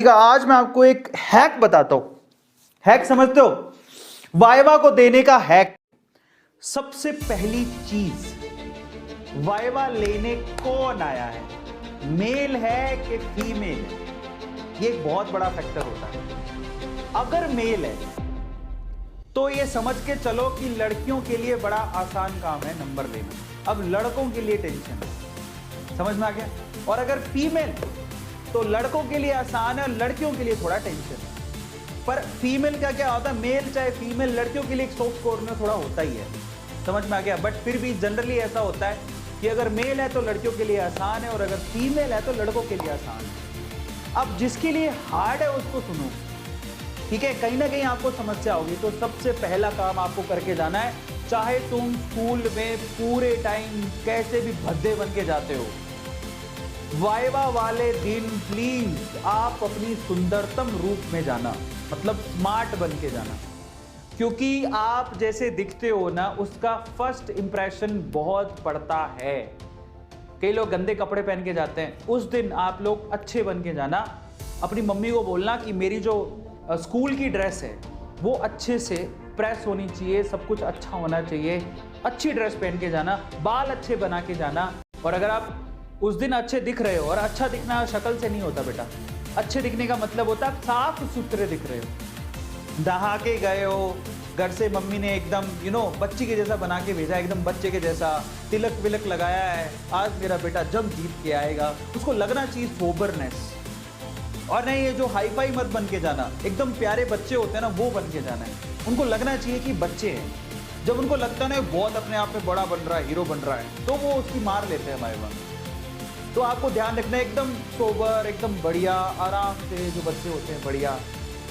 का आज मैं आपको एक हैक बताता हूं। हैक समझते हो? वाइवा को देने का हैक। सबसे पहली चीज, वाइवा लेने कौन आया है, मेल है कि फीमेल है, ये एक बहुत बड़ा फैक्टर होता है। अगर मेल है तो ये समझ के चलो कि लड़कियों के लिए बड़ा आसान काम है नंबर लेना। अब लड़कों के लिए टेंशन है, समझ में आ गया? और अगर फीमेल तो लड़कों के लिए आसान है और लड़कियों के लिए थोड़ा टेंशन है। पर फीमेल का क्या होता है, मेल चाहे फीमेल, लड़कियों के लिए एक सॉफ्ट कॉर्नर थोड़ा होता ही है, समझ में आ गया? बट फिर भी जनरली ऐसा होता है कि अगर मेल है तो लड़कियों के लिए आसान है और अगर फीमेल है तो लड़कों के लिए आसान है। अब जिसके लिए हार्ड है उसको सुनो, ठीक है? कहीं ना कहीं आपको समस्या होगी, तो सबसे पहला काम आपको करके जाना है, चाहे तुम स्कूल में पूरे टाइम कैसे भी भद्दे बन के जाते हो, वाइवा वाले दिन प्लीज आप अपनी सुंदरतम रूप में जाना, मतलब स्मार्ट बन के जाना, क्योंकि आप जैसे दिखते हो ना उसका फर्स्ट इंप्रेशन बहुत पड़ता है। कई लोग गंदे कपड़े पहन के जाते हैं, उस दिन आप लोग अच्छे बन के जाना। अपनी मम्मी को बोलना कि मेरी जो स्कूल की ड्रेस है वो अच्छे से प्रेस होनी चाहिए, सब कुछ अच्छा होना चाहिए, अच्छी ड्रेस पहन के जाना, बाल अच्छे बना के जाना। और अगर आप उस दिन अच्छे दिख रहे हो, और अच्छा दिखना शक्ल से नहीं होता बेटा, अच्छे दिखने का मतलब होता है साफ सुथरे दिख रहे हो, नहा के गए हो, घर से मम्मी ने एकदम बच्ची के जैसा बना के भेजा, एकदम बच्चे के जैसा तिलक विलक लगाया है, आज मेरा बेटा जब जीत के आएगा, उसको लगना चाहिए सोबरनेस। और नहीं ये जो हाई फाई मत बन के जाना, एकदम प्यारे बच्चे होते हैं ना वो बन के जाना है, उनको लगना चाहिए कि बच्चे हैं। जब उनको लगता है ना बहुत अपने आप में बड़ा बन रहा है, हीरो बन रहा है, तो वो उसकी मार लेते हैं वाइवा। तो आपको ध्यान रखना है, एकदम सोबर, एकदम बढ़िया, आराम से जो बच्चे होते हैं बढ़िया,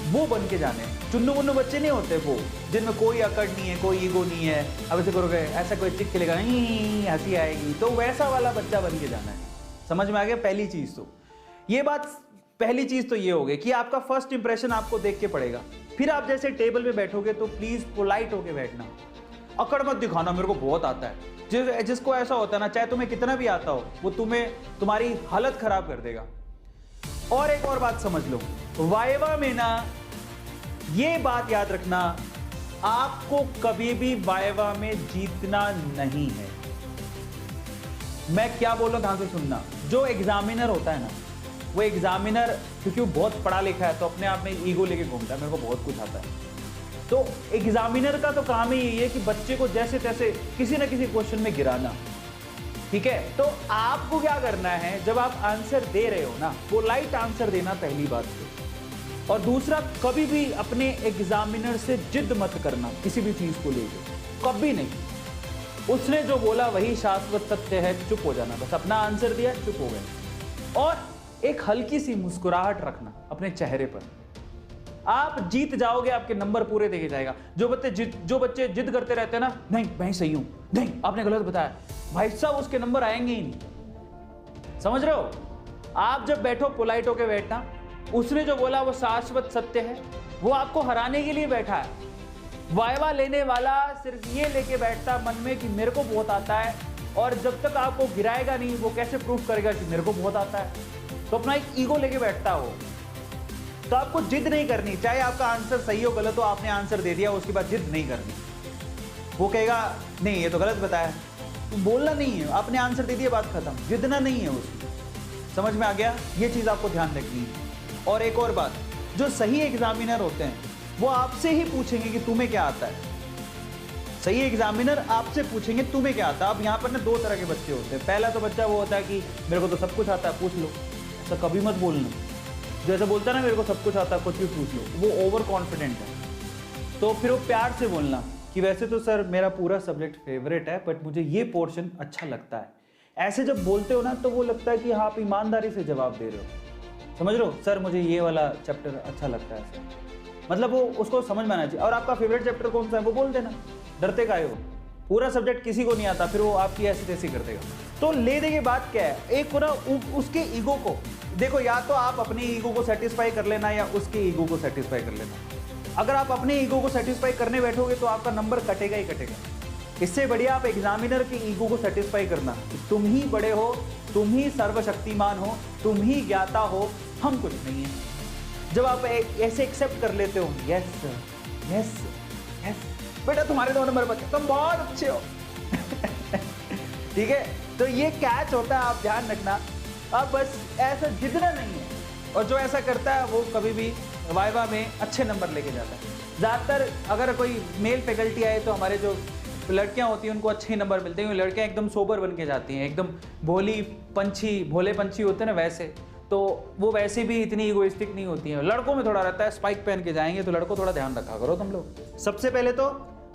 वो बन के जाने। चुन्नू मुन्नू बच्चे नहीं होते वो, जिनमें कोई अकड़ नहीं है, कोई ईगो नहीं है, अब ऐसे करोगे ऐसा कोई चिक खेलेगा नहीं, हंसी आएगी, तो वैसा वाला बच्चा बन के जाना है। समझ में आ गया? पहली चीज तो ये बात, पहली चीज तो ये हो गई कि आपका फर्स्ट इंप्रेशन आपको देख के पड़ेगा। फिर आप जैसे टेबल पे बैठोगे तो प्लीज पोलाइट होके बैठना, अकड़ मत दिखाना मेरे को बहुत आता है। जिसको ऐसा होता है ना, चाहे तुम्हें कितना भी आता हो, वो तुम्हारी हालत खराब कर देगा। और एक और बात समझ लो, वाइवा में ना ये बात याद रखना, आपको कभी भी वाइवा में जीतना नहीं है। मैं क्या बोल रहा हूं ध्यान से सुनना। जो एग्जामिनर होता है ना, वो एग्जामिनर क्योंकि वो बहुत पढ़ा लिखा है तो अपने आप में ईगो लेके घूमता है, मेरे को बहुत कुछ आता है। तो एग्जामिनर का तो काम ही यही है कि बच्चे को जैसे तैसे किसी ना किसी क्वेश्चन में गिराना, ठीक है? तो आपको क्या करना है, जब आप आंसर दे रहे हो ना, पोलाइट आंसर देना पहली बात तो। और दूसरा, कभी भी अपने एग्जामिनर से जिद मत करना किसी भी चीज को लेकर, कभी नहीं। उसने जो बोला वही शाश्वत सत्य है, चुप हो जाना, बस अपना आंसर दिया, चुप हो गए। और एक हल्की सी मुस्कुराहट रखना अपने चेहरे पर। आप जीत जाओगे, आपके नंबर पूरे देखे जाएगा। जो बच्चे जिद करते रहते हैं ना, नहीं मैं सही हूं, नहीं आपने गलत बताया, भाई साहब उसके नंबर आएंगे ही नहीं। समझ रहे हो? आप जब बैठो पोलाइट होके बैठना, उसने जो बोला वो शाश्वत सत्य है, वो आपको हराने के लिए बैठा है। वाइवा लेने वाला सिर्फ ये लेके बैठता मन में कि मेरे को बहुत आता है, और जब तक आपको गिराएगा नहीं वो कैसे प्रूफ करेगा कि मेरे को बहुत आता है? तो अपना एक ईगो लेके बैठता हो। तो आपको जिद नहीं करनी, चाहे आपका आंसर सही हो गलत हो, आपने आंसर दे दिया उसके बाद जिद नहीं करनी। वो कहेगा नहीं ये तो गलत बताया, तो बोलना नहीं है, आपने आंसर दे दिया, बात खत्म, जिदना नहीं है उसकी। समझ में आ गया? ये चीज आपको ध्यान रखनी है। और एक और बात, जो सही एग्जामिनर होते हैं वो आपसे ही पूछेंगे कि तुम्हें क्या आता है। सही एग्जामिनर आपसे पूछेंगे तुम्हें क्या आता है। अब यहाँ पर ना दो तरह के बच्चे होते हैं। पहला तो बच्चा वो होता है कि मेरे को तो सब कुछ आता है, पूछ लो। ऐसा कभी मत बोलना। जो ऐसा बोलता है ना मेरे को सब कुछ आता है, कुछ भी पूछ लो, वो ओवर कॉन्फिडेंट है। तो फिर वो प्यार से बोलना कि वैसे तो सर मेरा पूरा सब्जेक्ट फेवरेट है, बट मुझे ये पोर्शन अच्छा लगता है। ऐसे जब बोलते हो ना तो वो लगता है कि हाँ आप ईमानदारी से जवाब दे रहे हो। समझ लो, सर मुझे ये वाला चैप्टर अच्छा लगता है सर, मतलब वो उसको समझ में आना चाहिए। और आपका फेवरेट चैप्टर कौन सा है वो बोल देना, डरते काहे हो? पूरा सब्जेक्ट किसी को नहीं आता, फिर वो आपकी ऐसी तैसी कर देगा। तो ले देंगे बात क्या है, एक ना उसके ईगो को देखो, या तो आप अपने ईगो को सेटिस्फाई कर लेना या उसके ईगो को सेटिस्फाई कर लेना। अगर आप अपने ईगो को सेटिस्फाई करने बैठोगे तो आपका नंबर कटेगा ही कटेगा। इससे बढ़िया आप एग्जामिनर के ईगो को सेटिस्फाई करना, तुम ही बड़े हो, तुम ही सर्वशक्तिमान हो, तुम ही ज्ञाता हो, हम कुछ नहीं है। जब आप ऐसे एक्सेप्ट कर लेते हो, यस सर, यस यस बेटा तुम्हारे 2 नंबर बचे, तुम बहुत अच्छे हो। ठीक है, तो ये कैच होता है, आप ध्यान रखना। अब बस ऐसा जितना नहीं है, और जो ऐसा करता है वो कभी भी वाइवा में अच्छे नंबर लेके जाता है। ज़्यादातर अगर कोई मेल फैकल्टी आए तो हमारे जो लड़कियां होती हैं उनको अच्छे नंबर मिलते हैं। लड़कियां एकदम सोबर बन के जाती हैं, एकदम भोले पंछी होते हैं ना वैसे, तो वो वैसे भी इतनी इगोइस्टिक नहीं होती हैं। लड़कों में थोड़ा रहता है, स्पाइक पहन के जाएंगे तो लड़कों थोड़ा ध्यान रखा करो तुम लोग। सबसे पहले तो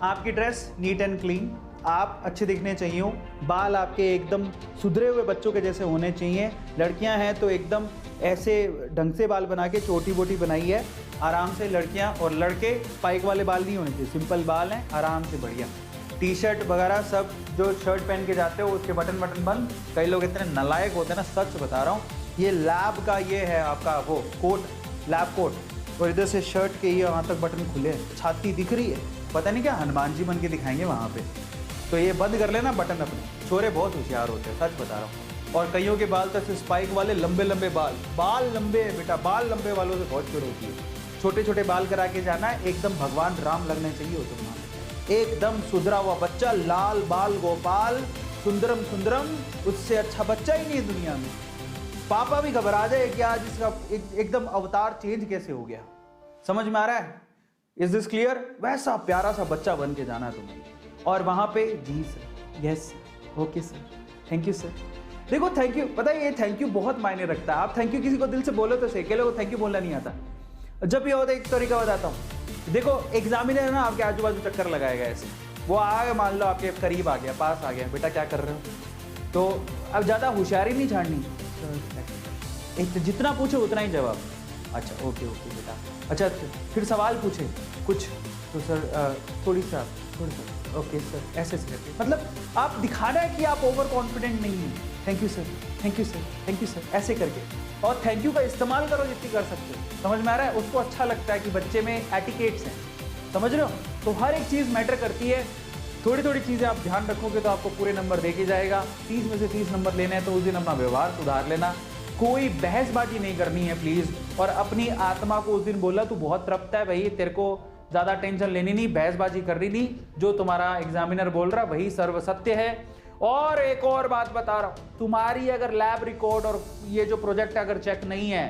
आपकी ड्रेस नीट एंड क्लीन, आप अच्छे दिखने चाहिए हो, बाल आपके एकदम सुधरे हुए बच्चों के जैसे होने चाहिए। लड़कियां हैं तो एकदम ऐसे ढंग से बाल बना के छोटी बोटी बनाई है आराम से लड़कियां, और लड़के स्पाइक वाले बाल नहीं होने चाहिए, सिंपल बाल हैं आराम से बढ़िया। टी शर्ट वगैरह सब, जो शर्ट पहन के जाते हो उसके बटन बंद। कई लोग इतने नालायक होते हैं ना, सच बता रहा हूँ। ये लैब का ये है आपका वो कोट, लैब कोट, और इधर से शर्ट के ये वहाँ तक बटन खुले हैं, छाती दिख रही है, पता नहीं क्या हनुमान जी बन के दिखाएंगे वहाँ पे। तो ये बंद कर लेना बटन अपने। छोरे बहुत होशियार होते हैं, सच बता रहा हूँ। और कईयों के बाल तो स्पाइक वाले लंबे लंबे बाल लंबे है बेटा, बाल लंबे वालों से बहुत चोर होती है। छोटे छोटे बाल करा के जाना है, एकदम भगवान राम लगने चाहिए हो तुम, एकदम सुधरा हुआ बच्चा, लाल बाल गोपाल, सुंदरम सुंदरम, उससे अच्छा बच्चा ही नहीं है दुनिया में। पापा भी घबरा जाए कि आज इसका एकदम अवतार चेंज कैसे हो गया। समझ में आ रहा है? Is this clear? वैसा प्यारा सा बच्चा बन के जाना है तुम्हें। और वहां पे जी sir, yes sir, okay sir, thank you sir. देखो थैंक यू, पता है ये थैंक यू बहुत मायने रखता है। आप थैंक यू किसी को दिल से बोलो तो सही, अकेले को थैंक यू बोलना नहीं आता। जब ये होता है, एक तरीका बताता हूँ। देखो एग्जामिनर ना आपके आजू बाजू चक्कर लगाएगा ऐसे, वो आगे मान लो आपके करीब आ गया, पास आ गया, बेटा क्या कर रहे हो, तो अब ज़्यादा होशियारी नहीं छाड़नी, एक तो जितना पूछे उतना ही जवाब। अच्छा ओके ओके बेटा, अच्छा फिर सवाल पूछे कुछ तो सर थोड़ी सा ओके सर, ऐसे करके, मतलब आप दिखाना है कि आप ओवर कॉन्फिडेंट नहीं हैं। Thank you sir, thank you sir, thank you sir, ऐसे करके। और थैंक यू का इस्तेमाल करो जितनी कर सकते हो। समझ में आ रहा है? उसको अच्छा लगता है कि बच्चे में एटिकेट्स हैं, समझ रहे हो? तो हर एक चीज़ मैटर करती है। थोड़ी थोड़ी चीज़ें आप ध्यान रखोगे तो आपको पूरे नंबर दे के जाएगा। 30 में से 30 नंबर लेने हैं तो उस दिन अपना व्यवहार सुधार लेना, कोई बहसबाजी नहीं करनी है प्लीज़। और अपनी आत्मा को उस दिन बोला तू बहुत तड़पता है भाई, तेरे को ज़्यादा टेंशन लेनी नहीं, बहसबाजी करनी नहीं, जो तुम्हारा एग्जामिनर बोल रहा वही सर्व सत्य है। और एक और बात बता रहा हूँ, तुम्हारी अगर लैब रिकॉर्ड और ये जो प्रोजेक्ट अगर चेक नहीं है,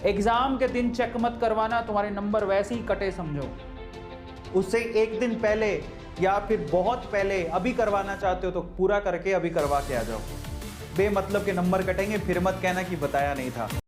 एग्जाम के दिन चेक मत करवाना, तुम्हारे नंबर वैसे ही कटे समझो। उससे एक दिन पहले या फिर बहुत पहले अभी करवाना चाहते हो तो पूरा करके अभी करवा के आ जाओ। बेमतलब के नंबर कटेंगे, फिर मत कहना कि बताया नहीं था।